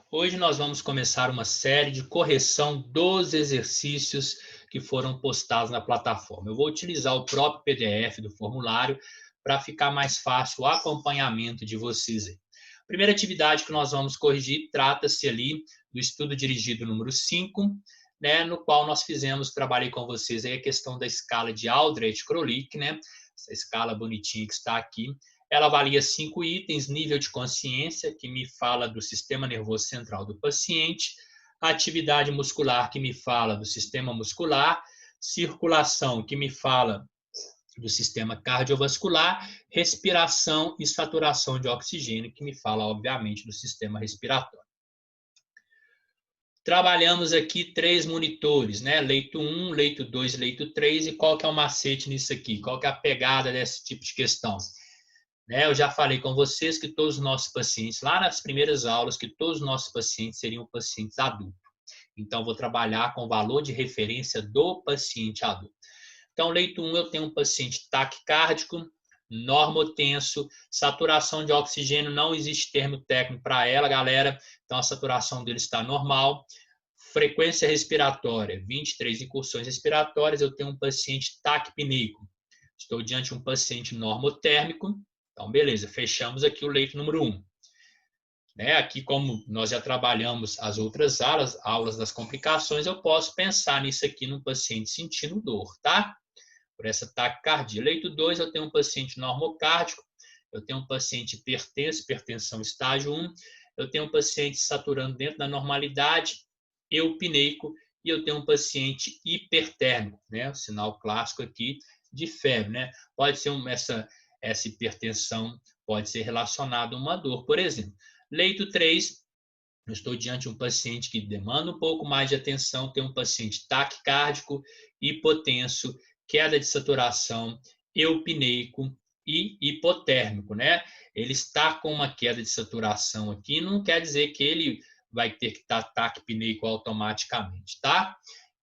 Hoje nós vamos começar uma série de correção dos exercícios que foram postados na plataforma. Eu vou utilizar o próprio PDF do formulário para ficar mais fácil o acompanhamento de vocês aí. A primeira atividade que nós vamos corrigir trata-se ali do estudo dirigido número 5, né, no qual nós trabalhei com vocês aí a questão da escala de Aldrich-Krolik, né, essa escala bonitinha que está aqui. Ela avalia 5 itens: nível de consciência, que me fala do sistema nervoso central do paciente, a atividade muscular, que me fala do sistema muscular, circulação, que me fala do sistema cardiovascular, respiração e saturação de oxigênio, que me fala, obviamente, do sistema respiratório. Trabalhamos aqui 3 monitores, né? Leito 1, leito 2, leito 3, e qual que é o macete nisso aqui? Qual que é a pegada desse tipo de questão? Eu já falei com vocês que todos os nossos pacientes, lá nas primeiras aulas, que todos os nossos pacientes seriam pacientes adultos. Então, vou trabalhar com o valor de referência do paciente adulto. Então, leito 1, eu tenho um paciente taquicárdico, normotenso, saturação de oxigênio, não existe termo técnico para ela, galera. Então, a saturação dele está normal. Frequência respiratória, 23 incursões respiratórias. Eu tenho um paciente taquipneico. Estou diante de um paciente normotérmico. Então, beleza, fechamos aqui o leito número 1. Aqui, como nós já trabalhamos as outras aulas das complicações, eu posso pensar nisso aqui no paciente sentindo dor, tá? Por essa taquicardia. Leito 2, eu tenho um paciente normocárdico, eu tenho um paciente hipertenso, hipertensão estágio 1, eu tenho um paciente saturando dentro da normalidade, eupneico, e eu tenho um paciente hipertérmico, né? O sinal clássico aqui de febre, né? Pode ser essa hipertensão pode ser relacionada a uma dor, por exemplo. Leito 3, eu estou diante de um paciente que demanda um pouco mais de atenção, tem um paciente taquicárdico, hipotenso, queda de saturação, eupneico e hipotérmico, né? Ele está com uma queda de saturação aqui, não quer dizer que ele vai ter que estar taquipneico automaticamente, tá?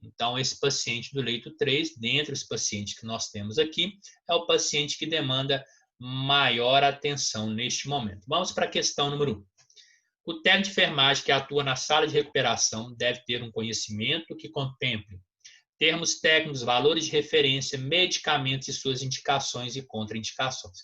Então, esse paciente do leito 3, dentre os pacientes que nós temos aqui, é o paciente que demanda maior atenção neste momento. Vamos para a questão número 1. O técnico de enfermagem que atua na sala de recuperação deve ter um conhecimento que contemple termos técnicos, valores de referência, medicamentos e suas indicações e contraindicações.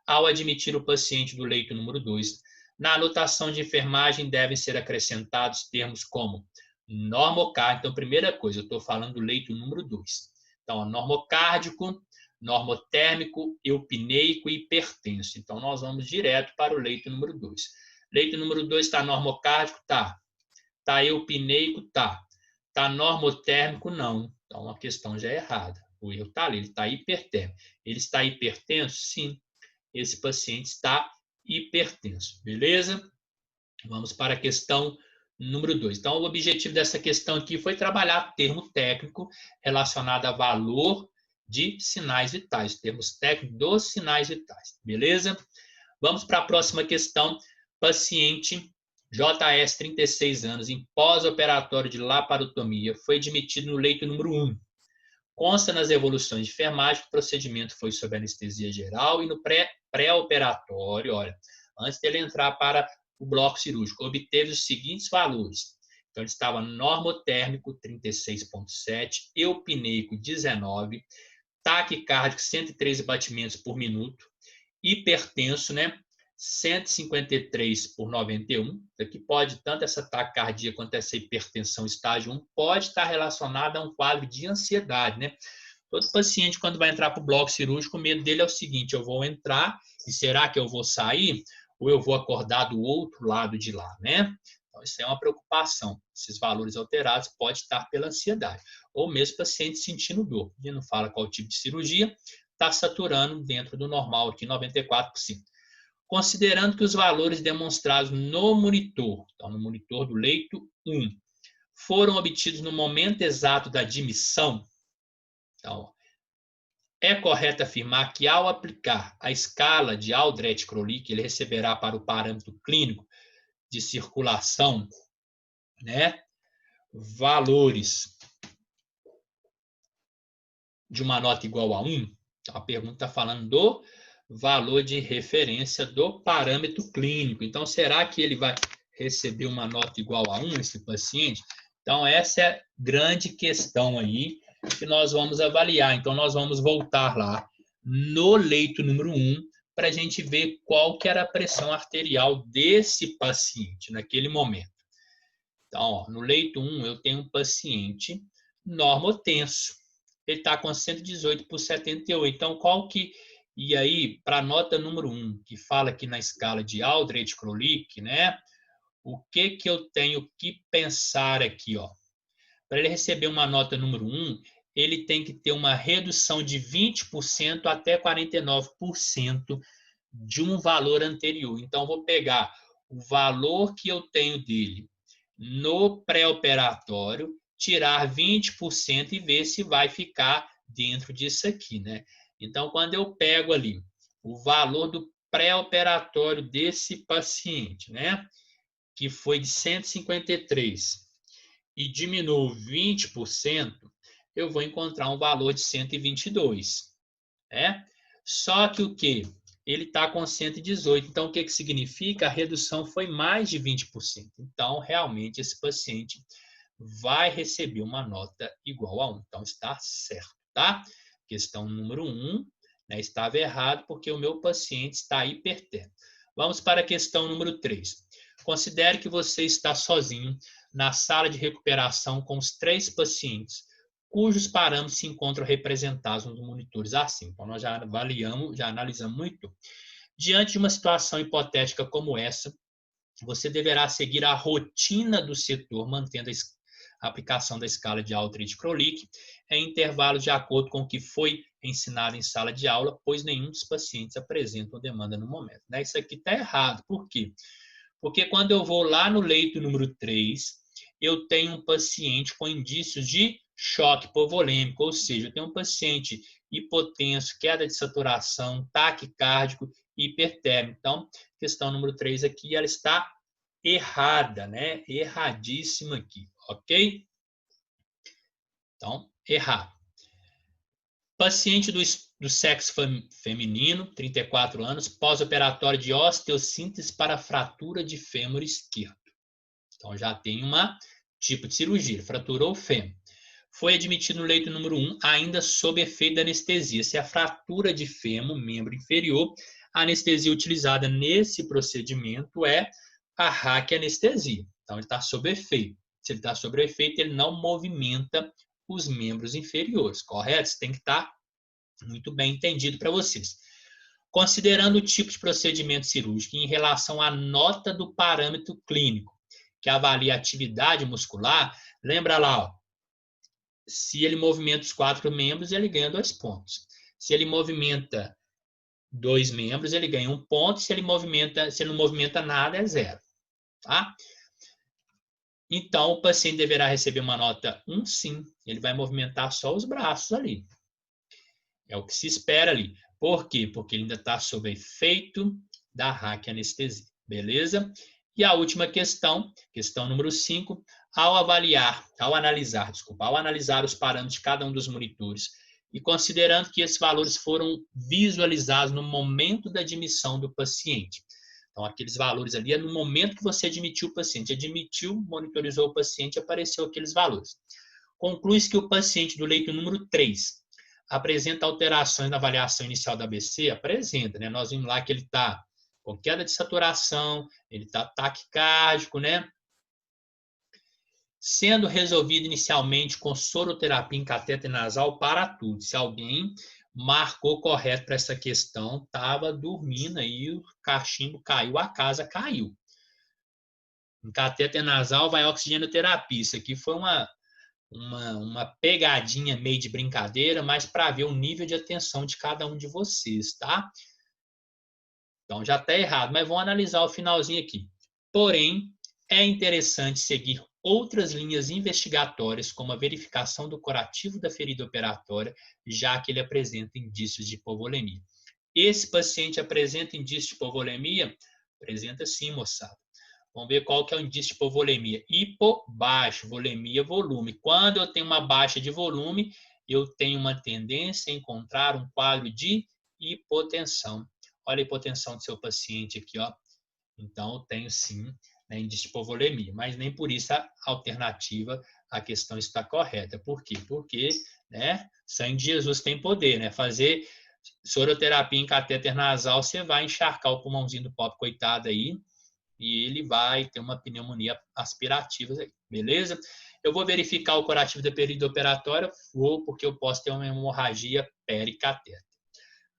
Ao admitir o paciente do leito número 2, na anotação de enfermagem devem ser acrescentados termos como normocárdico. Então, primeira coisa, eu estou falando do leito número 2. Então, normocárdico, normotérmico, eupneico e hipertenso. Então, nós vamos direto para o leito número 2. Leito número 2 está normocárdico? Tá. Está eupneico? Tá. Está normotérmico? Não. Então, a questão já é errada. O erro está ali, ele está hipertérmico. Ele está hipertenso? Sim. Esse paciente está hipertenso. Beleza? Vamos para a questão número 2. Então, o objetivo dessa questão aqui foi trabalhar termo técnico relacionado a valor de sinais vitais, termos técnicos dos sinais vitais. Beleza? Vamos para a próxima questão. Paciente JS, 36 anos, em pós-operatório de laparotomia, foi admitido no leito número 1. Consta nas evoluções de enfermagem que o procedimento foi sob anestesia geral e no pré-operatório, olha, antes dele entrar para o bloco cirúrgico, obteve os seguintes valores. Então, ele estava normotérmico, 36,7, eupneico, 19, taquicárdico, 113 batimentos por minuto, hipertenso, né? 153 por 91, aqui pode, tanto essa taquicardia quanto essa hipertensão estágio 1, pode estar relacionada a um quadro de ansiedade, né? Todo paciente, quando vai entrar para o bloco cirúrgico, o medo dele é o seguinte: eu vou entrar e será que eu vou sair? Ou eu vou acordar do outro lado de lá, né? Então, isso é uma preocupação. Esses valores alterados pode estar pela ansiedade. Ou mesmo paciente sentindo dor. A gente não fala qual tipo de cirurgia, está saturando dentro do normal aqui, 94%. Considerando que os valores demonstrados no monitor, então no monitor do leito 1, foram obtidos no momento exato da admissão, então, é correto afirmar que ao aplicar a escala de Aldrich-Krolik, ele receberá para o parâmetro clínico de circulação, né, valores de uma nota igual a 1. Então, a pergunta está falando do valor de referência do parâmetro clínico. Então, será que ele vai receber uma nota igual a 1, esse paciente? Então, essa é a grande questão aí que nós vamos avaliar. Então, nós vamos voltar lá no leito número 1 para a gente ver qual que era a pressão arterial desse paciente naquele momento. Então, ó, no leito 1, eu tenho um paciente normotenso. Ele está com 118 por 78. Então, qual que... E aí, para a nota número 1, que fala aqui na escala de Aldrich-Krolik, né? O que eu tenho que pensar aqui, ó? Para ele receber uma nota número 1, ele tem que ter uma redução de 20% até 49% de um valor anterior. Então, vou pegar o valor que eu tenho dele no pré-operatório, tirar 20% e ver se vai ficar dentro disso aqui, né? Então, quando eu pego ali o valor do pré-operatório desse paciente, né? Que foi de 153 e diminuo 20%, eu vou encontrar um valor de 122, né? Só que o quê? Ele está com 118. Então, o que significa? A redução foi mais de 20%. Então, realmente, esse paciente vai receber uma nota igual a 1. Então, está certo, tá? Questão número 1, né, estava errado porque o meu paciente está hipertermo. Vamos para a questão número 3. Considere que você está sozinho na sala de recuperação com os 3 pacientes cujos parâmetros se encontram representados nos monitores assim. Então, nós já avaliamos, já analisamos muito. Diante de uma situação hipotética como essa, você deverá seguir a rotina do setor, mantendo a aplicação da escala de Aldrich-Krolik em intervalos de acordo com o que foi ensinado em sala de aula, pois nenhum dos pacientes apresentam demanda no momento. Isso aqui está errado. Por quê? Porque quando eu vou lá no leito número 3, eu tenho um paciente com indícios de choque hipovolêmico, ou seja, eu tenho um paciente hipotenso, queda de saturação, taquicárdico, hipertérmico. Então, questão número 3 aqui, ela está errada, né? Erradíssima aqui, ok? Então, errado. Paciente do sexo feminino, 34 anos, pós-operatório de osteossíntese para fratura de fêmur esquerdo. Então, já tem uma tipo de cirurgia, fraturou o fêmur. Foi admitido no leito número 1, ainda sob efeito da anestesia. Se a fratura de fêmur, membro inferior, a anestesia utilizada nesse procedimento é a raquianestesia. Então, ele está sob efeito. Se ele está sob efeito, ele não movimenta os membros inferiores, correto? Isso tem que estar muito bem entendido para vocês. Considerando o tipo de procedimento cirúrgico em relação à nota do parâmetro clínico, que avalia a atividade muscular, lembra lá, ó, se ele movimenta os 4 membros, ele ganha 2 pontos. Se ele movimenta 2 membros, ele ganha 1 ponto. Se ele não movimenta nada, é 0. Tá? Então, o paciente deverá receber uma nota 1, sim. Ele vai movimentar só os braços ali. É o que se espera ali. Por quê? Porque ele ainda está sob efeito da raquianestesia. Beleza? E a última questão, questão número 5, ao analisar os parâmetros de cada um dos monitores e considerando que esses valores foram visualizados no momento da admissão do paciente. Então, aqueles valores ali é no momento que você admitiu o paciente. Admitiu, monitorizou o paciente, apareceu aqueles valores. Conclui-se que o paciente do leito número 3 apresenta alterações na avaliação inicial da ABC? Apresenta, né? Nós vimos lá que ele está com queda de saturação, ele está taquicárdico, né? Sendo resolvido inicialmente com soroterapia em catéter nasal para tudo. Se alguém marcou correto para essa questão, estava dormindo aí, o cachimbo caiu, a casa caiu. Em catéter nasal vai oxigenoterapia. Isso aqui foi uma pegadinha meio de brincadeira, mas para ver o nível de atenção de cada um de vocês, tá? Então já está errado, mas vamos analisar o finalzinho aqui. Porém, é interessante seguir outras linhas investigatórias, como a verificação do curativo da ferida operatória, já que ele apresenta indícios de hipovolemia. Esse paciente apresenta indício de hipovolemia? Apresenta sim, moçada. Vamos ver qual que é o indício de hipovolemia. Hipo, baixo, volemia, volume. Quando eu tenho uma baixa de volume, eu tenho uma tendência a encontrar um quadro de hipotensão. Olha a hipotensão do seu paciente aqui, ó. Então, eu tenho sim né, índice de hipovolemia, mas nem por isso a alternativa, a questão está correta. Por quê? Porque, né, sangue de Jesus tem poder, né? Fazer soroterapia em catéter nasal, você vai encharcar o pulmãozinho do pobre coitado aí, e ele vai ter uma pneumonia aspirativa, beleza? Eu vou verificar o curativo da período operatória, porque eu posso ter uma hemorragia pericatéter.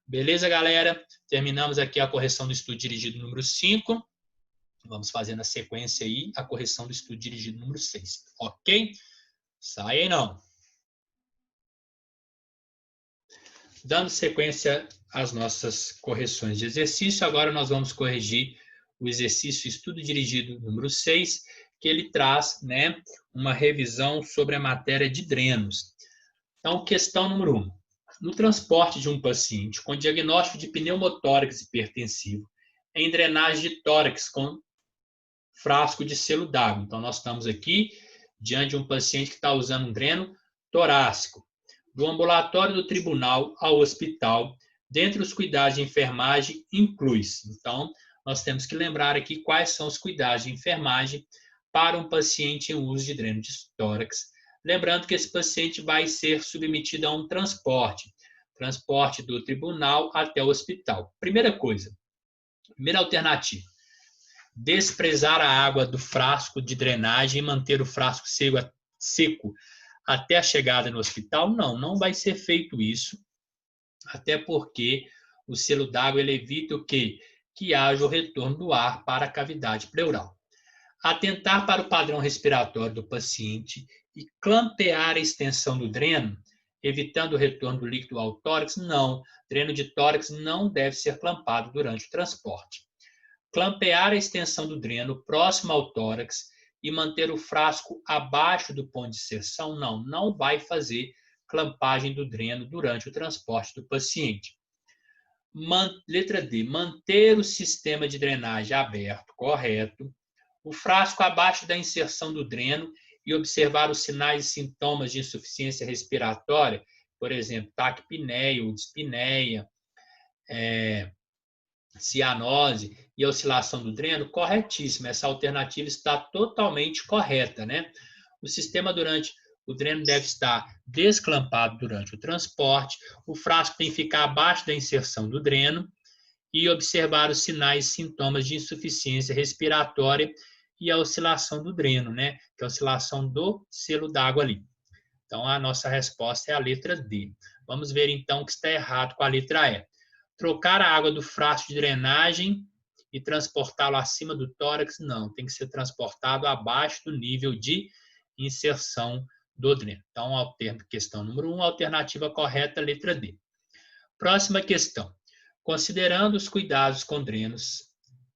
Beleza, galera? Terminamos aqui a correção do estudo dirigido número 5. Vamos fazer na sequência aí a correção do estudo dirigido número 6. Ok? Sai aí não. Dando sequência às nossas correções de exercício, agora nós vamos corrigir o exercício estudo dirigido número 6, que ele traz, né, uma revisão sobre a matéria de drenos. Então, questão número 1. No transporte de um paciente com diagnóstico de pneumotórax hipertensivo em drenagem de tórax com frasco de selo d'água. Então, nós estamos aqui diante de um paciente que está usando um dreno torácico. Do ambulatório do tribunal ao hospital, dentre os cuidados de enfermagem, inclui-se. Então, nós temos que lembrar aqui quais são os cuidados de enfermagem para um paciente em uso de dreno de tórax. Lembrando que esse paciente vai ser submetido a um transporte do tribunal até o hospital. Primeira alternativa, desprezar a água do frasco de drenagem e manter o frasco seco até a chegada no hospital? Não vai ser feito isso, até porque o selo d'água evita o quê? Que haja o retorno do ar para a cavidade pleural. Atentar para o padrão respiratório do paciente e clampear a extensão do dreno, evitando o retorno do líquido ao tórax? Não. Dreno de tórax não deve ser clampado durante o transporte. Clampear a extensão do dreno próximo ao tórax e manter o frasco abaixo do ponto de inserção? Não vai fazer clampagem do dreno durante o transporte do paciente. Letra D. Manter o sistema de drenagem aberto, correto. O frasco abaixo da inserção do dreno e observar os sinais e sintomas de insuficiência respiratória, por exemplo, taquipneia ou dispneia, cianose e oscilação do dreno, corretíssimo. Essa alternativa está totalmente correta, né? O sistema o dreno deve estar desclampado durante o transporte, o frasco tem que ficar abaixo da inserção do dreno e observar os sinais e sintomas de insuficiência respiratória e a oscilação do dreno, né? Que é a oscilação do selo d'água ali. Então, a nossa resposta é a letra D. Vamos ver, então, o que está errado com a letra E. Trocar a água do frasco de drenagem e transportá-lo acima do tórax? Não, tem que ser transportado abaixo do nível de inserção do dreno. Então, questão número 1, alternativa correta, letra D. Próxima questão. Considerando os cuidados com drenos,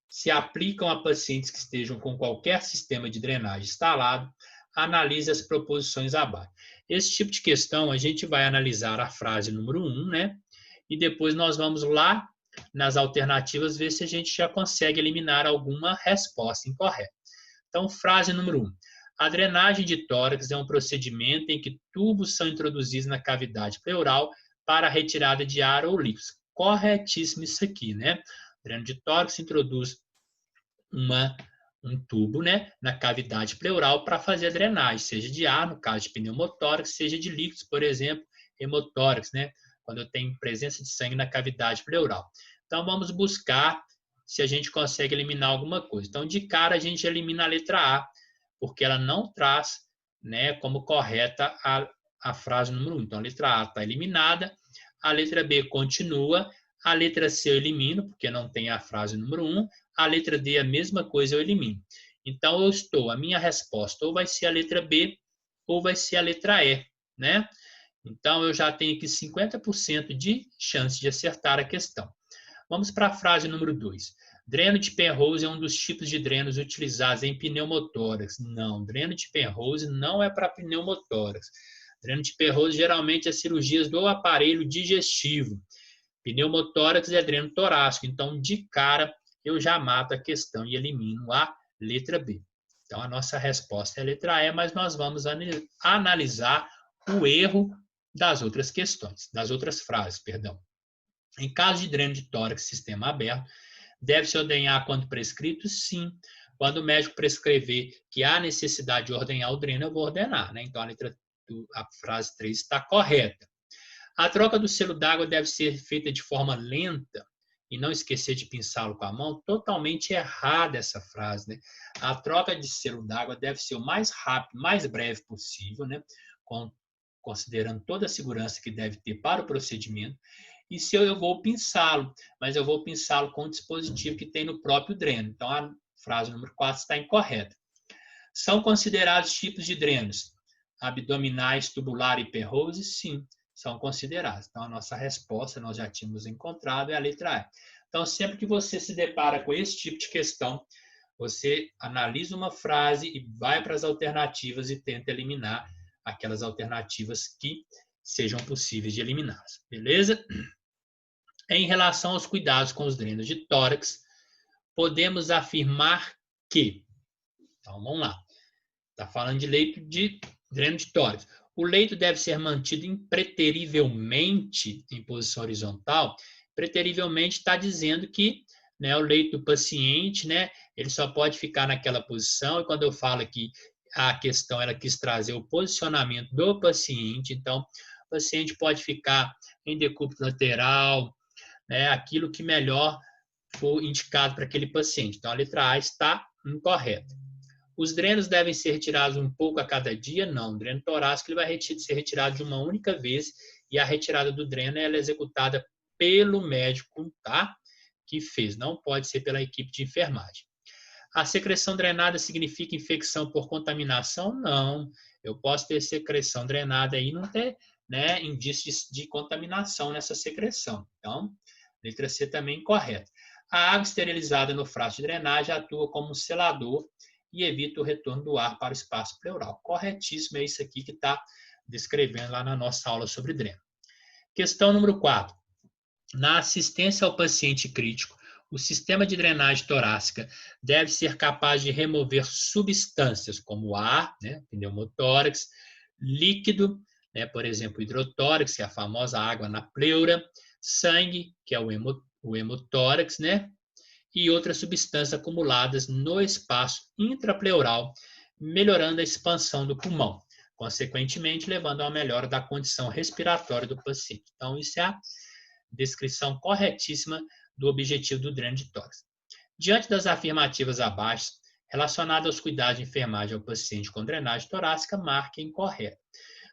se aplicam a pacientes que estejam com qualquer sistema de drenagem instalado, analise as proposições abaixo. Esse tipo de questão, a gente vai analisar a frase número 1, né? E depois nós vamos lá nas alternativas ver se a gente já consegue eliminar alguma resposta incorreta. Então, frase número 1. A drenagem de tórax é um procedimento em que tubos são introduzidos na cavidade pleural para a retirada de ar ou líquidos. Corretíssimo isso aqui, né? O dreno de tórax introduz um tubo, né, na cavidade pleural para fazer a drenagem, seja de ar, no caso de pneumotórax, seja de líquidos, por exemplo, hemotórax, né, quando eu tenho presença de sangue na cavidade pleural. Então, vamos buscar se a gente consegue eliminar alguma coisa. Então, de cara, a gente elimina a letra A, porque ela não traz, né, como correta a frase número 1. Então, a letra A está eliminada, a letra B continua, a letra C eu elimino, porque não tem a frase número 1, a letra D a mesma coisa eu elimino. Então, a minha resposta ou vai ser a letra B ou vai ser a letra E, né? Então, eu já tenho aqui 50% de chance de acertar a questão. Vamos para a frase número 2. Dreno de Penrose é um dos tipos de drenos utilizados em pneumotórax. Não, dreno de Penrose não é para pneumotórax. Dreno de Penrose geralmente é cirurgias do aparelho digestivo. Pneumotórax é dreno torácico. Então, de cara, eu já mato a questão e elimino a letra B. Então, a nossa resposta é a letra E, mas nós vamos analisar o erro das outras questões, das outras frases, perdão. Em caso de dreno de tórax, sistema aberto, deve-se ordenhar quando prescrito? Sim. Quando o médico prescrever que há necessidade de ordenhar o dreno, eu vou ordenar, né? Então, a frase 3 está correta. A troca do selo d'água deve ser feita de forma lenta e não esquecer de pinçá-lo com a mão. Totalmente errada essa frase, né? A troca de selo d'água deve ser o mais rápido, mais breve possível, né? Considerando toda a segurança que deve ter para o procedimento. E se eu vou pinçá-lo, mas eu vou pinçá-lo com o dispositivo que tem no próprio dreno. Então, a frase número 4 está incorreta. São considerados tipos de drenos abdominais, tubular e Penrose? Sim, são considerados. Então, a nossa resposta, nós já tínhamos encontrado, é a letra A. Então, sempre que você se depara com esse tipo de questão, você analisa uma frase e vai para as alternativas e tenta eliminar aquelas alternativas que sejam possíveis de eliminar. Beleza? Em relação aos cuidados com os drenos de tórax, podemos afirmar que... Então, vamos lá. Está falando de leito de dreno de tórax. O leito deve ser mantido impreterivelmente em posição horizontal. Preterivelmente está dizendo que, né, o leito do paciente, né, ele só pode ficar naquela posição. E quando eu falo aqui, a questão ela quis trazer o posicionamento do paciente. Então, o paciente pode ficar em decúbito lateral, né, aquilo que melhor for indicado para aquele paciente. Então, a letra A está incorreta. Os drenos devem ser retirados um pouco a cada dia? Não. O dreno torácico ele vai ser retirado de uma única vez e a retirada do dreno ela é executada pelo médico, tá? Que fez. Não pode ser pela equipe de enfermagem. A secreção drenada significa infecção por contaminação? Não. Eu posso ter secreção drenada e não ter, né, indícios de contaminação nessa secreção. Então, letra C também correta. A água esterilizada no frasco de drenagem atua como um selador e evita o retorno do ar para o espaço pleural. Corretíssimo, é isso aqui que está descrevendo lá na nossa aula sobre dreno. Questão número 4. Na assistência ao paciente crítico, o sistema de drenagem torácica deve ser capaz de remover substâncias como ar, né, pneumotórax, líquido, né, por exemplo, hidrotórax, que é a famosa água na pleura, sangue, que é o hemotórax, né, e outras substâncias acumuladas no espaço intrapleural, melhorando a expansão do pulmão, consequentemente levando a uma melhora da condição respiratória do paciente. Então, isso é a descrição corretíssima do objetivo do dreno de tórax. Diante das afirmativas abaixo, relacionadas aos cuidados de enfermagem ao paciente com drenagem torácica, marque incorreto.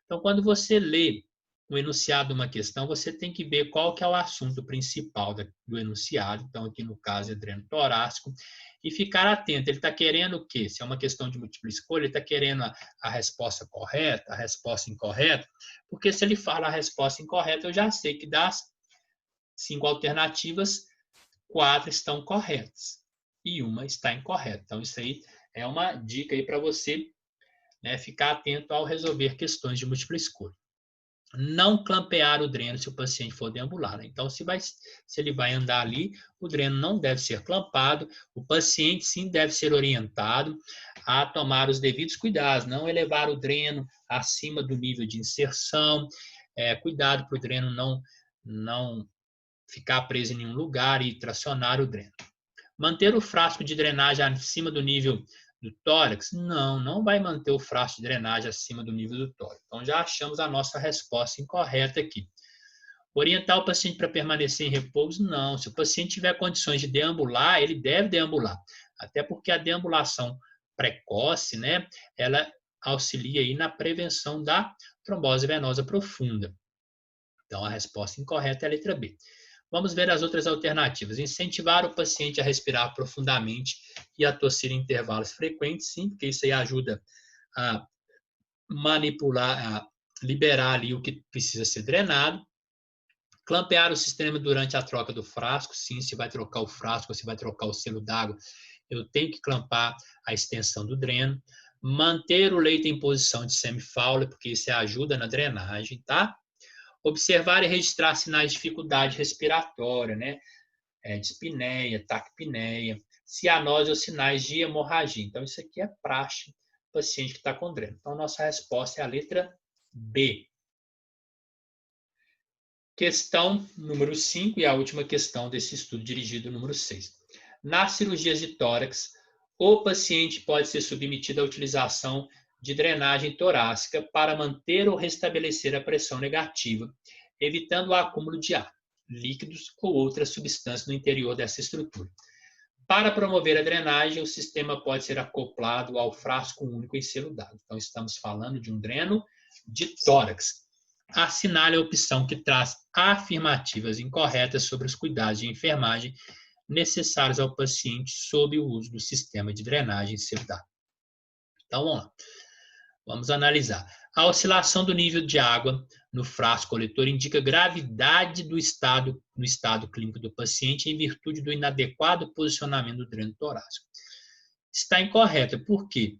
Então, quando você lê o enunciado de uma questão, você tem que ver qual que é o assunto principal do enunciado. Então, aqui no caso é dreno torácico. E ficar atento, ele está querendo o quê? Se é uma questão de múltipla escolha, ele está querendo a resposta correta, a resposta incorreta, porque se ele fala a resposta incorreta, eu já sei que das 5 alternativas, 4 estão corretas e uma está incorreta. Então, isso aí é uma dica aí para você, né, ficar atento ao resolver questões de múltipla escolha. Não clampear o dreno se o paciente for deambular. Então, se ele vai andar ali, o dreno não deve ser clampado, o paciente sim deve ser orientado a tomar os devidos cuidados, não elevar o dreno acima do nível de inserção, cuidado para o dreno não ficar preso em nenhum lugar e tracionar o dreno. Manter o frasco de drenagem acima do nível do tórax? Não vai manter o frasco de drenagem acima do nível do tórax. Então, já achamos a nossa resposta incorreta aqui. Orientar o paciente para permanecer em repouso? Não. Se o paciente tiver condições de deambular, ele deve deambular. Até porque a deambulação precoce, né, ela auxilia aí na prevenção da trombose venosa profunda. Então, a resposta incorreta é a letra B. Vamos ver as outras alternativas. Incentivar o paciente a respirar profundamente e a tossir em intervalos frequentes, sim, porque isso aí ajuda a manipular, a liberar ali o que precisa ser drenado. Clampear o sistema durante a troca do frasco, sim, se vai trocar o frasco, se vai trocar o selo d'água, eu tenho que clampar a extensão do dreno. Manter o leito em posição de semi-Fowler, porque isso ajuda na drenagem, tá? Observar e registrar sinais de dificuldade respiratória, né? Dispneia, taquipneia, cianose ou sinais de hemorragia. Então, isso aqui é praxe do paciente que está com dreno. Então, nossa resposta é a letra B. Questão número 5 e a última questão desse estudo dirigido número 6. Nas cirurgias de tórax, o paciente pode ser submetido à utilização de drenagem torácica para manter ou restabelecer a pressão negativa, evitando o acúmulo de ar, líquidos ou outras substâncias no interior dessa estrutura. Para promover a drenagem, o sistema pode ser acoplado ao frasco único em selo d'água. Então, estamos falando de um dreno de tórax. Assinale a opção que traz afirmativas incorretas sobre os cuidados de enfermagem necessários ao paciente sob o uso do sistema de drenagem em selo d'água. Então, vamos lá. Vamos analisar. A oscilação do nível de água no frasco coletor indica gravidade no estado clínico do paciente em virtude do inadequado posicionamento do dreno torácico. Está incorreta, porque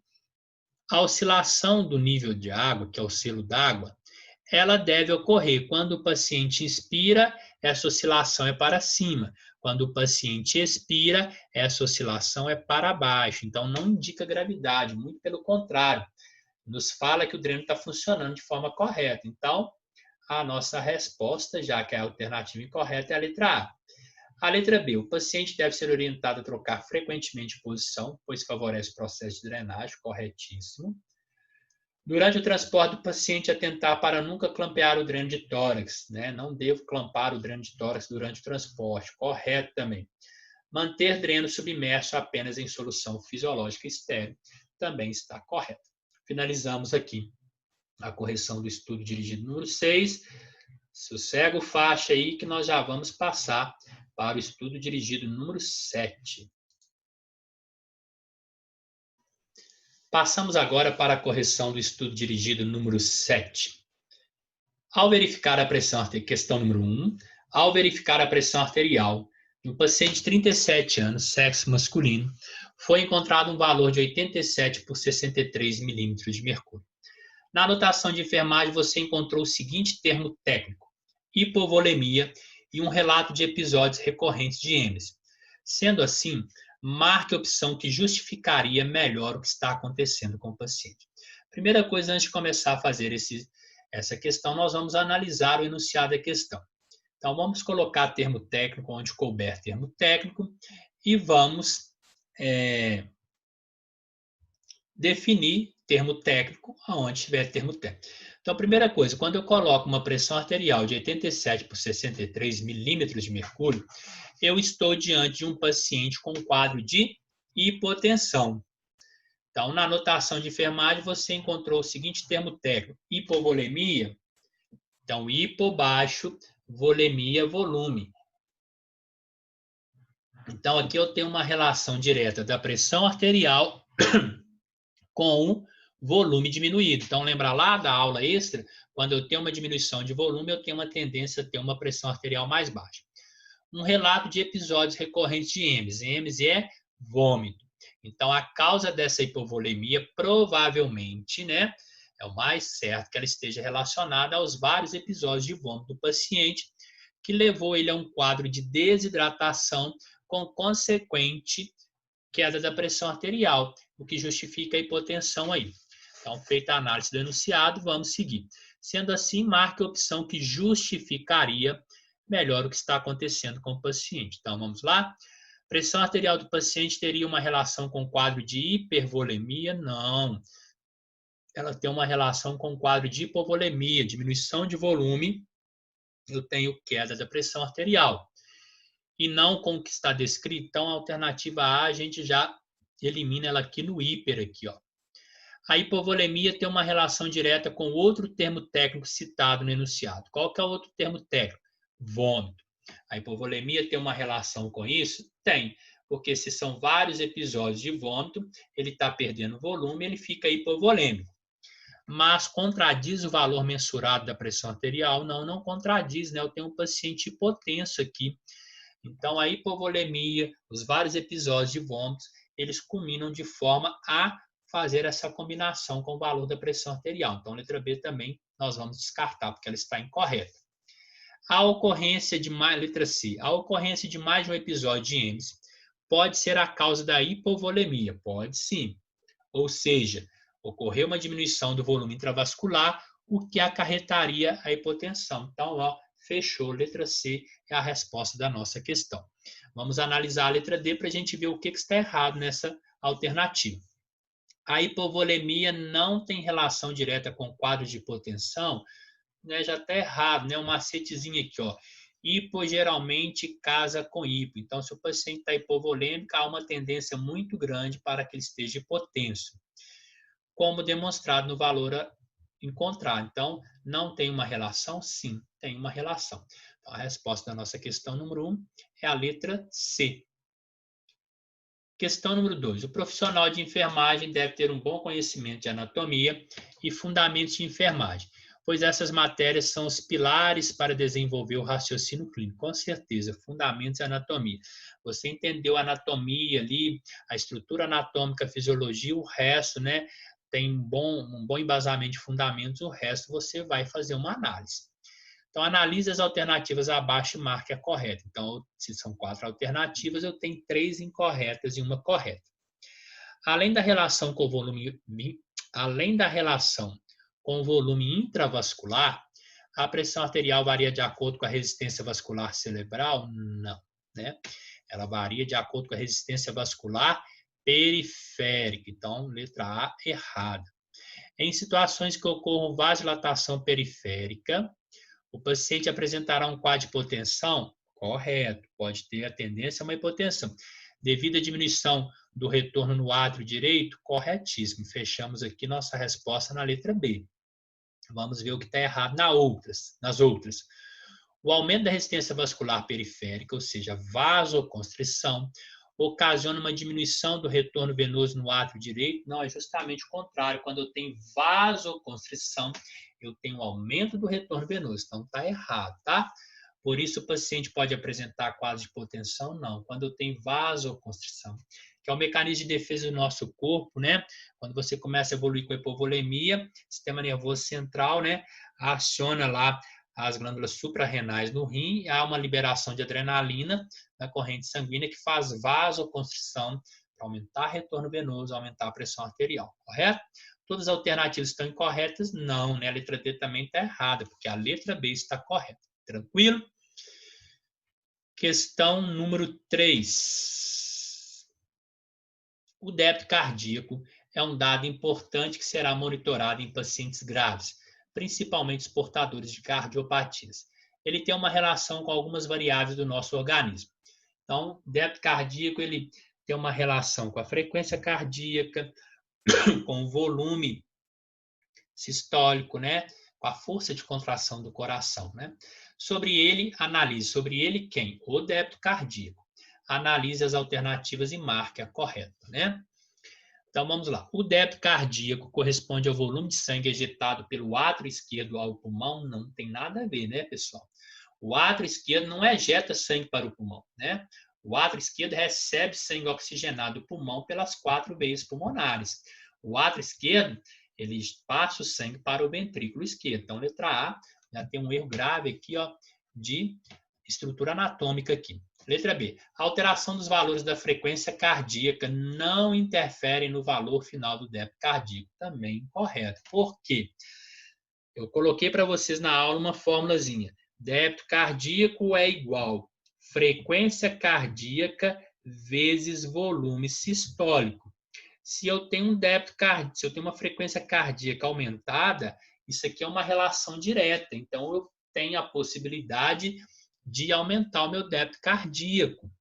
a oscilação do nível de água, que é o selo d'água, ela deve ocorrer quando o paciente inspira, essa oscilação é para cima. Quando o paciente expira, essa oscilação é para baixo. Então, não indica gravidade, muito pelo contrário. Nos fala que o dreno está funcionando de forma correta. Então, a nossa resposta, já que é a alternativa incorreta, é a letra A. A letra B, o paciente deve ser orientado a trocar frequentemente de posição, pois favorece o processo de drenagem, corretíssimo. Durante o transporte do paciente, atentar para nunca clampear o dreno de tórax, né? Não devo clampar o dreno de tórax durante o transporte, correto também. Manter dreno submerso apenas em solução fisiológica estéril, também está correto. Finalizamos aqui a correção do estudo dirigido número 6. Sossega o faixa aí que nós já vamos passar para o estudo dirigido número 7. Passamos agora para a correção do estudo dirigido número 7. Ao verificar a pressão arterial, questão número 1, ao verificar a pressão arterial no paciente de 37 anos, sexo masculino, foi encontrado um valor de 87 por 63 milímetros de mercúrio. Na anotação de enfermagem, você encontrou o seguinte termo técnico: hipovolemia e um relato de episódios recorrentes de êmese. Sendo assim, marque a opção que justificaria melhor o que está acontecendo com o paciente. Primeira coisa, antes de começar a fazer essa questão, nós vamos analisar o enunciado da questão. Então, vamos colocar termo técnico onde couber termo técnico e vamos definir termo técnico aonde tiver termo técnico. Então, a primeira coisa, quando eu coloco uma pressão arterial de 87 por 63 milímetros de mercúrio, eu estou diante de um paciente com quadro de hipotensão. Então, na anotação de enfermagem, você encontrou o seguinte termo técnico: hipovolemia. Então, hipo baixo, volemia, volume. Então, aqui eu tenho uma relação direta da pressão arterial com o volume diminuído. Então, lembra lá da aula extra? Quando eu tenho uma diminuição de volume, eu tenho uma tendência a ter uma pressão arterial mais baixa. Um relato de episódios recorrentes de êmese. Êmese é vômito. Então, a causa dessa hipovolemia, provavelmente, né, é o mais certo que ela esteja relacionada aos vários episódios de vômito do paciente, que levou ele a um quadro de desidratação com consequente queda da pressão arterial, o que justifica a hipotensão aí. Então, feita a análise do enunciado, vamos seguir. Sendo assim, marque a opção que justificaria melhor o que está acontecendo com o paciente. Então, vamos lá. Pressão arterial do paciente teria uma relação com o quadro de hipervolemia? Não. Ela tem uma relação com o quadro de hipovolemia, diminuição de volume. Eu tenho queda da pressão arterial. E não com o que está descrito. Então, a alternativa A, a gente já elimina ela aqui no hiper. Aqui, ó. A hipovolemia tem uma relação direta com outro termo técnico citado no enunciado. Qual que é o outro termo técnico? Vômito. A hipovolemia tem uma relação com isso? Tem, porque se são vários episódios de vômito, ele está perdendo volume, ele fica hipovolêmico. Mas contradiz o valor mensurado da pressão arterial? Não, não contradiz, né? Eu tenho um paciente hipotenso aqui. Então, a hipovolemia, os vários episódios de vômitos, eles culminam de forma a fazer essa combinação com o valor da pressão arterial. Então, letra B também nós vamos descartar, porque ela está incorreta. A ocorrência de mais, letra C, a ocorrência de mais de um episódio de êmese pode ser a causa da hipovolemia? Pode sim. Ou seja, ocorreu uma diminuição do volume intravascular, o que acarretaria a hipotensão. Então, ó, fechou, letra C é a resposta da nossa questão. Vamos analisar a letra D para a gente ver o que está errado nessa alternativa. A hipovolemia não tem relação direta com quadro de hipotensão, né? Já está errado, né? Um macetezinho aqui, ó. Hipo geralmente casa com hipo. Então, se o paciente está hipovolêmico, há uma tendência muito grande para que ele esteja hipotenso, como demonstrado no valor a encontrar. Então, não tem uma relação? Sim, tem uma relação. Então, a resposta da nossa questão número 1 é a letra C. Questão número 2. O profissional de enfermagem deve ter um bom conhecimento de anatomia e fundamentos de enfermagem, pois essas matérias são os pilares para desenvolver o raciocínio clínico. Com certeza, fundamentos e anatomia. Você entendeu a anatomia ali, a estrutura anatômica, a fisiologia, o resto, né? Tem um bom embasamento de fundamentos, o resto você vai fazer uma análise. Então, analise as alternativas abaixo e marque a correta. Então, se são 4 alternativas, eu tenho 3 incorretas e uma correta. Além da relação com o volume intravascular, a pressão arterial varia de acordo com a resistência vascular cerebral? Não, né? Ela varia de acordo com a resistência vascular periférica. Então, letra A, errada. Em situações que ocorram vasodilatação periférica, o paciente apresentará um quadro de hipotensão? Correto, pode ter a tendência a uma hipotensão. Devido à diminuição do retorno no átrio direito? Corretíssimo. Fechamos aqui nossa resposta na letra B. Vamos ver o que está errado nas outras. O aumento da resistência vascular periférica, ou seja, vasoconstrição, ocasiona uma diminuição do retorno venoso no átrio direito? Não, é justamente o contrário. Quando eu tenho vasoconstrição, eu tenho aumento do retorno venoso. Então, está errado, tá? Por isso, o paciente pode apresentar quadro de hipotensão? Não. Quando eu tenho vasoconstrição, que é o mecanismo de defesa do nosso corpo, né? Quando você começa a evoluir com a hipovolemia, sistema nervoso central, né? Aciona lá as glândulas suprarrenais no rim e há uma liberação de adrenalina na corrente sanguínea que faz vasoconstrição para aumentar o retorno venoso, aumentar a pressão arterial, correto? Todas as alternativas estão incorretas? Não, né? A letra D também está errada, porque a letra B está correta. Tranquilo? Questão número 3. O débito cardíaco é um dado importante que será monitorado em pacientes graves, principalmente os portadores de cardiopatias. Ele tem uma relação com algumas variáveis do nosso organismo. Então, o débito cardíaco ele tem uma relação com a frequência cardíaca, com o volume sistólico, né? Com a força de contração do coração, né? Sobre ele, analise. Sobre ele, quem? O débito cardíaco. Analise as alternativas e marque a correta, né? Então, vamos lá. O débito cardíaco corresponde ao volume de sangue ejetado pelo átrio esquerdo ao pulmão? Não tem nada a ver, né, pessoal? O átrio esquerdo não ejeta sangue para o pulmão, né? O átrio esquerdo recebe sangue oxigenado do pulmão pelas 4 veias pulmonares. O átrio esquerdo, ele passa o sangue para o ventrículo esquerdo. Então, letra A, já tem um erro grave aqui, ó, de estrutura anatômica aqui. Letra B. A alteração dos valores da frequência cardíaca não interfere no valor final do débito cardíaco. Também incorreto. Por quê? Eu coloquei para vocês na aula uma formulazinha. Débito cardíaco é igual frequência cardíaca vezes volume sistólico. Se eu tenho um débito cardíaco, se eu tenho uma frequência cardíaca aumentada, isso aqui é uma relação direta. Então, eu tenho a possibilidade de aumentar o meu débito cardíaco.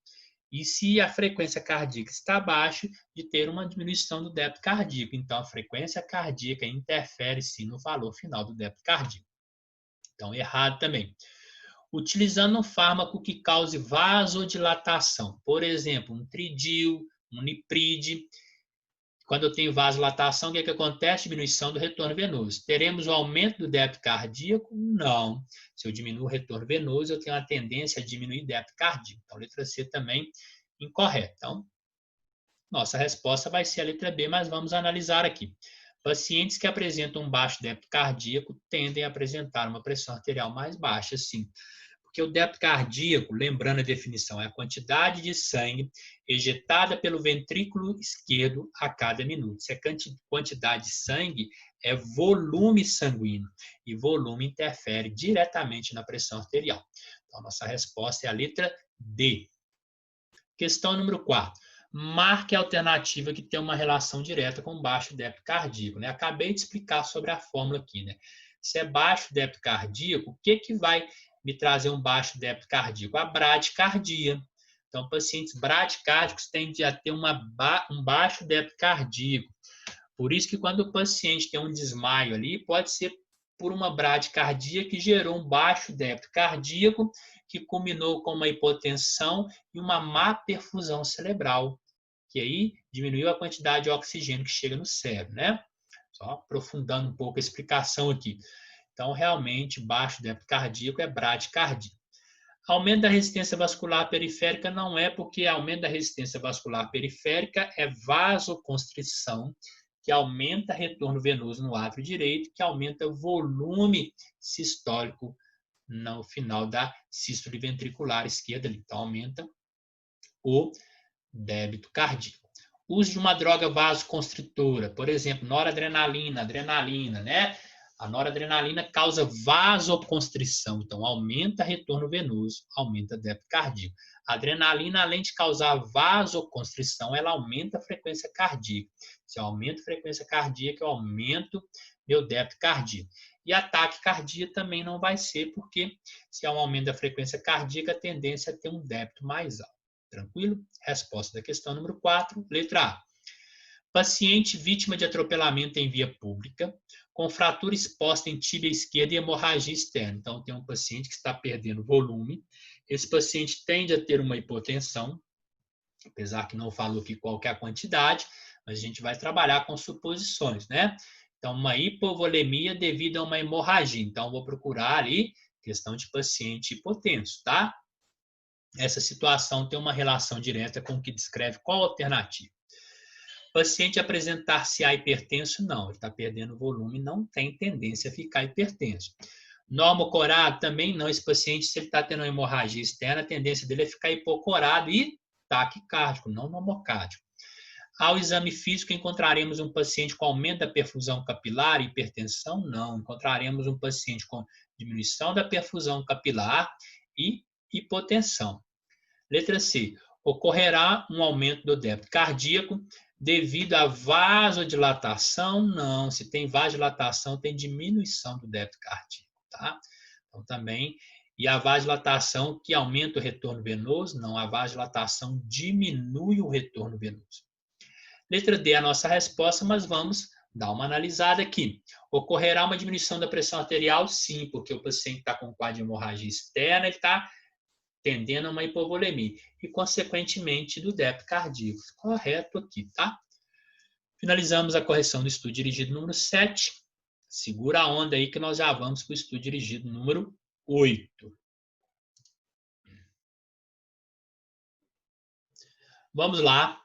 E se a frequência cardíaca está baixa, de ter uma diminuição do débito cardíaco. Então, a frequência cardíaca interfere sim no valor final do débito cardíaco. Então, errado também. Utilizando um fármaco que cause vasodilatação, por exemplo, um tridil, um nipride. Quando eu tenho vasodilatação, o que acontece? Diminuição do retorno venoso. Teremos o aumento do débito cardíaco? Não. Se eu diminuo o retorno venoso, eu tenho a tendência a diminuir o débito cardíaco. Então, a letra C também incorreta. Então, nossa resposta vai ser a letra B, mas vamos analisar aqui. Pacientes que apresentam um baixo débito cardíaco tendem a apresentar uma pressão arterial mais baixa, sim. Porque o débito cardíaco, lembrando a definição, é a quantidade de sangue ejetada pelo ventrículo esquerdo a cada minuto. Se a quantidade de sangue é volume sanguíneo, e volume interfere diretamente na pressão arterial. Então, nossa resposta é a letra D. Questão número 4. marque a alternativa que tem uma relação direta com baixo débito cardíaco, né? Acabei de explicar sobre a fórmula aqui, né? Se é baixo débito cardíaco, o que vai me trazer um baixo débito cardíaco? A bradicardia. Então, pacientes bradicárdicos tendem a ter um baixo débito cardíaco. Por isso que quando o paciente tem um desmaio ali, pode ser por uma bradicardia que gerou um baixo débito cardíaco, que culminou com uma hipotensão e uma má perfusão cerebral, que aí diminuiu a quantidade de oxigênio que chega no cérebro, né? Só aprofundando um pouco a explicação aqui. Então, realmente, baixo débito cardíaco é bradicardia. Aumento da resistência vascular periférica não é, porque aumento da resistência vascular periférica é vasoconstrição, que aumenta retorno venoso no átrio direito, que aumenta o volume sistólico no final da sístole ventricular esquerda. Então, aumenta o débito cardíaco. Uso de uma droga vasoconstritora, por exemplo, noradrenalina, adrenalina, né? A noradrenalina causa vasoconstrição, então aumenta retorno venoso, aumenta débito cardíaco. A adrenalina, além de causar vasoconstrição, ela aumenta a frequência cardíaca. Se eu aumento a frequência cardíaca, eu aumento meu débito cardíaco. E a taquicardia também não vai ser, porque se há um aumento da frequência cardíaca, a tendência é ter um débito mais alto. Tranquilo? Resposta da questão número 4, letra A. Paciente vítima de atropelamento em via pública, com fratura exposta em tíbia esquerda e hemorragia externa. Então, tem um paciente que está perdendo volume. Esse paciente tende a ter uma hipotensão, apesar que não falou aqui qual que é a quantidade, mas a gente vai trabalhar com suposições, né? Então, uma hipovolemia devido a uma hemorragia. Então, vou procurar ali questão de paciente hipotenso, tá? Essa situação tem uma relação direta com o que descreve qual a alternativa. Paciente apresentar-se-á hipertenso, não, ele está perdendo volume, não tem tendência a ficar hipertenso. Normocorado, também não, esse paciente, se ele está tendo uma hemorragia externa, a tendência dele é ficar hipocorado e taquicárdico, não normocárdico. Ao exame físico, encontraremos um paciente com aumento da perfusão capilar e hipertensão? Não, encontraremos um paciente com diminuição da perfusão capilar e hipotensão. Letra C. Ocorrerá um aumento do débito cardíaco devido à vasodilatação? Não. Se tem vasodilatação, tem diminuição do débito cardíaco, tá? Então, também. E a vasodilatação que aumenta o retorno venoso? Não. A vasodilatação diminui o retorno venoso. Letra D é a nossa resposta, mas vamos dar uma analisada aqui. Ocorrerá uma diminuição da pressão arterial? Sim, porque o paciente está com quadro de hemorragia externa, ele está tendendo a uma hipovolemia e, consequentemente, do débito cardíaco. Correto aqui, tá? Finalizamos a correção do estudo dirigido número 7. Segura a onda aí que nós já vamos para o estudo dirigido número 8. Vamos lá.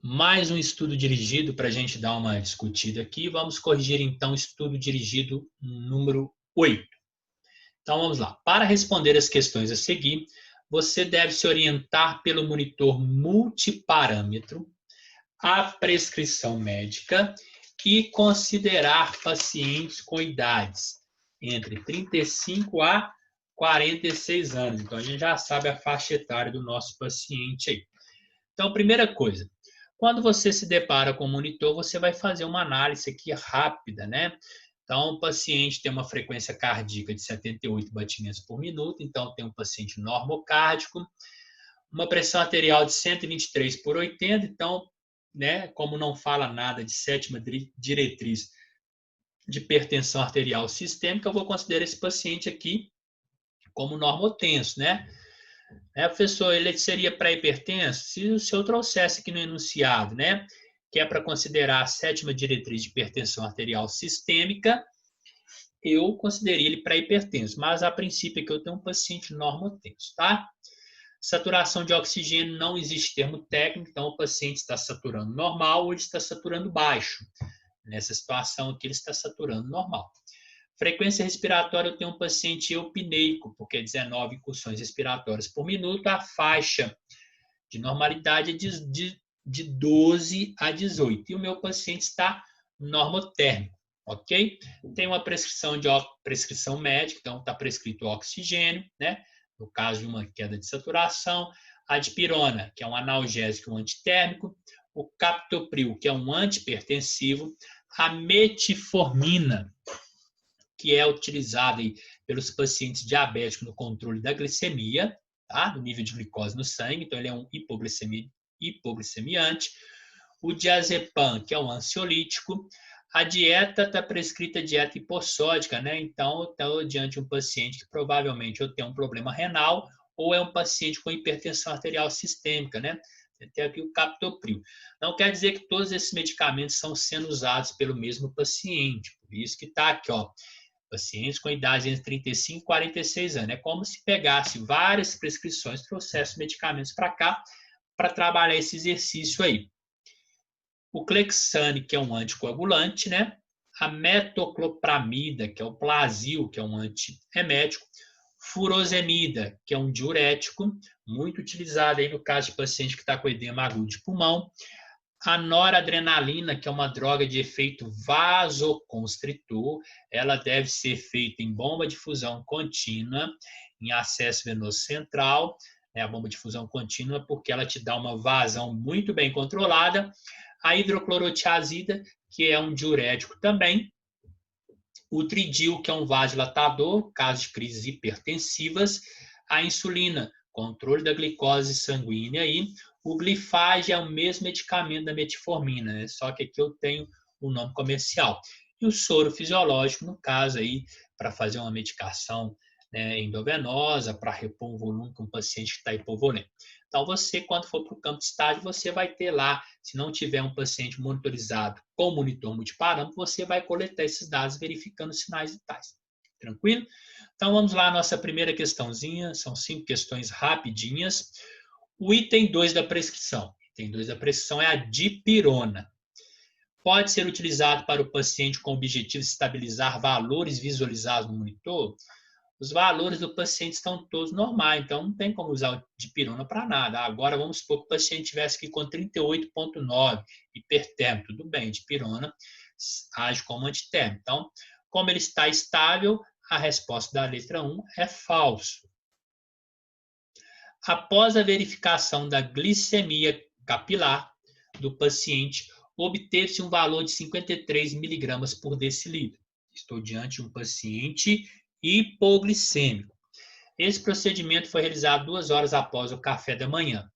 Mais um estudo dirigido para a gente dar uma discutida aqui. Vamos corrigir, então, o estudo dirigido número 8. Então, vamos lá. Para responder as questões a seguir, você deve se orientar pelo monitor multiparâmetro, a prescrição médica e considerar pacientes com idades entre 35 a 46 anos. Então, a gente já sabe a faixa etária do nosso paciente aí. Então, primeira coisa, quando você se depara com o monitor, você vai fazer uma análise aqui rápida, né? Então, o paciente tem uma frequência cardíaca de 78 batimentos por minuto, então tem um paciente normocárdico, uma pressão arterial de 123 por 80, então, né, como não fala nada de sétima diretriz de hipertensão arterial sistêmica, eu vou considerar esse paciente aqui como normotenso, né? Professor, ele seria pré-hipertenso? Se eu trouxesse aqui no enunciado, né, que é para considerar a sétima diretriz de hipertensão arterial sistêmica, eu consideraria ele pré-hipertenso, mas a princípio aqui eu tenho um paciente normotenso, tá? Saturação de oxigênio, não existe termo técnico, então o paciente está saturando normal ou ele está saturando baixo. Nessa situação aqui ele está saturando normal. Frequência respiratória, eu tenho um paciente eupneico, porque 19 incursões respiratórias por minuto, a faixa de normalidade é de 12 a 18. E o meu paciente está normotérmico, ok? Tem uma prescrição médica, então está prescrito oxigênio, né? No caso de uma queda de saturação. A dipirona, que é um analgésico, um antitérmico. O captopril, que é um antihipertensivo. A metformina, que é utilizada pelos pacientes diabéticos no controle da glicemia, tá? Do nível de glicose no sangue, então ele é um hipoglicemiante. O diazepam, que é um ansiolítico. A dieta está prescrita dieta hipossódica, né? Então, eu estou diante de um paciente que provavelmente ou tem um problema renal ou é um paciente com hipertensão arterial sistêmica, né? Tem aqui o captopril. Não quer dizer que todos esses medicamentos estão sendo usados pelo mesmo paciente. Por isso que está aqui, ó, pacientes com idade entre 35 e 46 anos. É como se pegasse várias prescrições, trouxesse medicamentos para cá para trabalhar esse exercício aí. O Clexane, que é um anticoagulante, né? A metoclopramida, que é o Plasil, que é um antiemético. Furosemida, que é um diurético, muito utilizado aí no caso de paciente que está com edema agudo de pulmão. A noradrenalina, que é uma droga de efeito vasoconstritor, ela deve ser feita em bomba de fusão contínua, em acesso venoso central, né, a bomba de fusão contínua, porque ela te dá uma vazão muito bem controlada. A hidroclorotiazida, que é um diurético também. O tridil, que é um vasodilatador, caso de crises hipertensivas. A insulina, controle da glicose sanguínea aí. O glifage é o mesmo medicamento da metformina, né? Só que aqui eu tenho o nome comercial. E o soro fisiológico, no caso aí, para fazer uma medicação, né, endovenosa, para repor um volume com um paciente que está hipovolêmico. Então, você, quando for para o campo de estágio, você vai ter lá, se não tiver um paciente monitorizado com monitor multiparâmetro, você vai coletar esses dados verificando os sinais vitais. Tranquilo? Então, vamos lá, nossa primeira questãozinha, são 5 questões rapidinhas. O item 2 da prescrição. O item 2 da prescrição é a dipirona. Pode ser utilizado para o paciente com o objetivo de estabilizar valores visualizados no monitor? Os valores do paciente estão todos normais, então não tem como usar o dipirona para nada. Agora, vamos supor que o paciente estivesse aqui com 38,9, hipertérmico, tudo bem, dipirona age como antitérmico. Então, como ele está estável, a resposta da letra 1 é falso. Após a verificação da glicemia capilar do paciente, obteve-se um valor de 53 miligramas por decilitro. Estou diante de um paciente hipoglicêmico. Esse procedimento foi realizado 2 horas após o café da manhã.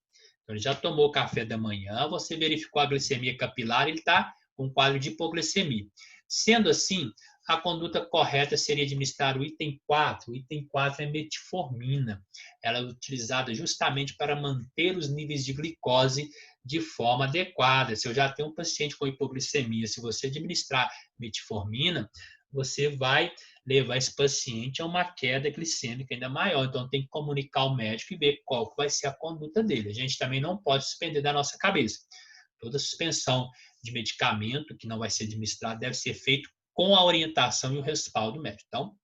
Então, ele já tomou o café da manhã, você verificou a glicemia capilar, ele está com um quadro de hipoglicemia. Sendo assim, a conduta correta seria administrar o item 4. O item 4 é metformina. Ela é utilizada justamente para manter os níveis de glicose de forma adequada. Se eu já tenho um paciente com hipoglicemia, se você administrar metformina, você vai levar esse paciente a uma queda glicêmica ainda maior. Então, tem que comunicar ao médico e ver qual vai ser a conduta dele. A gente também não pode suspender da nossa cabeça. Toda suspensão de medicamento que não vai ser administrado deve ser feito com a orientação e o respaldo médico. Então,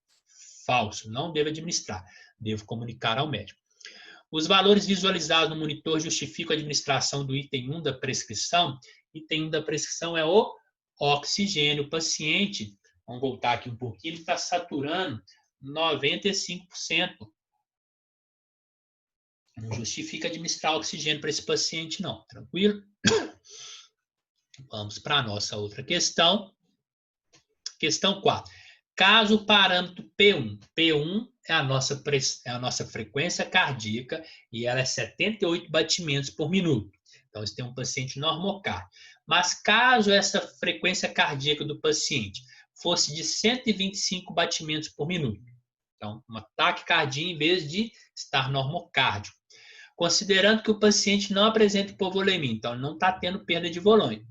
falso, não devo administrar, devo comunicar ao médico. Os valores visualizados no monitor justificam a administração do item 1 da prescrição. Item 1 da prescrição é o oxigênio. O paciente, vamos voltar aqui um pouquinho, ele está saturando 95%. Não justifica administrar oxigênio para esse paciente, não. Tranquilo? Vamos para a nossa outra questão. Questão 4. Caso o parâmetro P1, P1 é a nossa frequência cardíaca e ela é 78 batimentos por minuto. Então, você tem um paciente normocárdio. Mas caso essa frequência cardíaca do paciente fosse de 125 batimentos por minuto, então, um ataque cardíaco em vez de estar normocárdio. Considerando que o paciente não apresenta hipovolemia, então ele não está tendo perda de volume,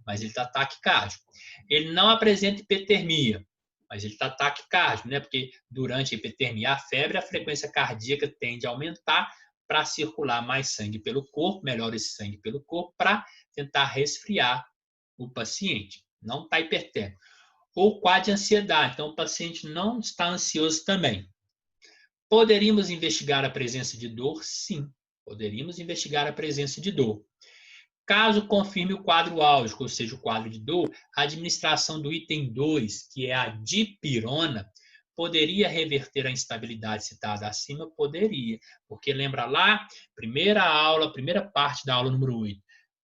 mas ele está taquicárdico. Ele não apresenta hipertermia, mas ele está taquicárdico, né? Porque durante a hipertermia, a febre, a frequência cardíaca tende a aumentar para circular mais sangue pelo corpo, melhor esse sangue pelo corpo, para tentar resfriar o paciente. Não está hipertérmico. Ou quadro de ansiedade, então o paciente não está ansioso também. Poderíamos investigar a presença de dor? Sim, poderíamos investigar a presença de dor. Caso confirme o quadro álgico, ou seja, o quadro de dor, a administração do item 2, que é a dipirona, Poderia reverter a instabilidade citada acima? Poderia, porque lembra lá, primeira aula, primeira parte da aula número 8.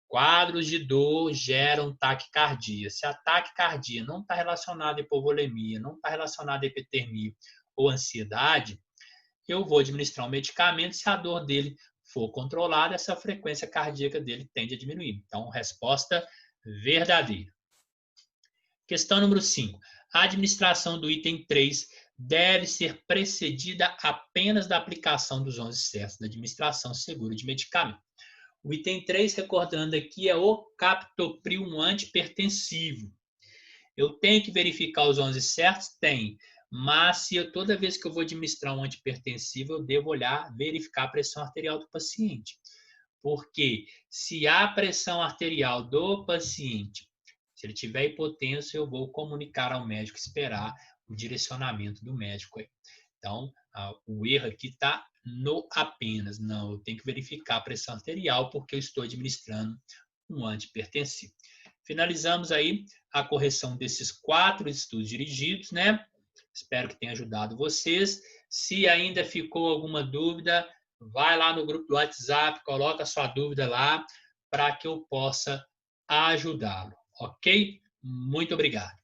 Quadros de dor geram taquicardia. Se a taquicardia não está relacionada à hipovolemia, não está relacionada à hipertermia ou ansiedade, eu vou administrar um medicamento. Se a dor dele for controlada, essa frequência cardíaca dele tende a diminuir. Então, resposta verdadeira. Questão número 5. A administração do item 3 deve ser precedida apenas da aplicação dos 11 certos da administração segura de medicamento. O item 3, recordando aqui, é o captopril, um antipertensivo. Eu tenho que verificar os 11 certos? Tem. Mas toda vez que eu vou administrar um antipertensivo, eu devo olhar, verificar a pressão arterial do paciente. Porque se a pressão arterial do paciente, se ele tiver hipotenso, eu vou comunicar ao médico, esperar o direcionamento do médico. Então, o erro aqui está no apenas. Não, eu tenho que verificar a pressão arterial porque eu estou administrando um antipertensivo. Finalizamos aí a correção desses 4 estudos dirigidos, né? Espero que tenha ajudado vocês. Se ainda ficou alguma dúvida, vai lá no grupo do WhatsApp, coloca a sua dúvida lá para que eu possa ajudá-lo, ok? Muito obrigado.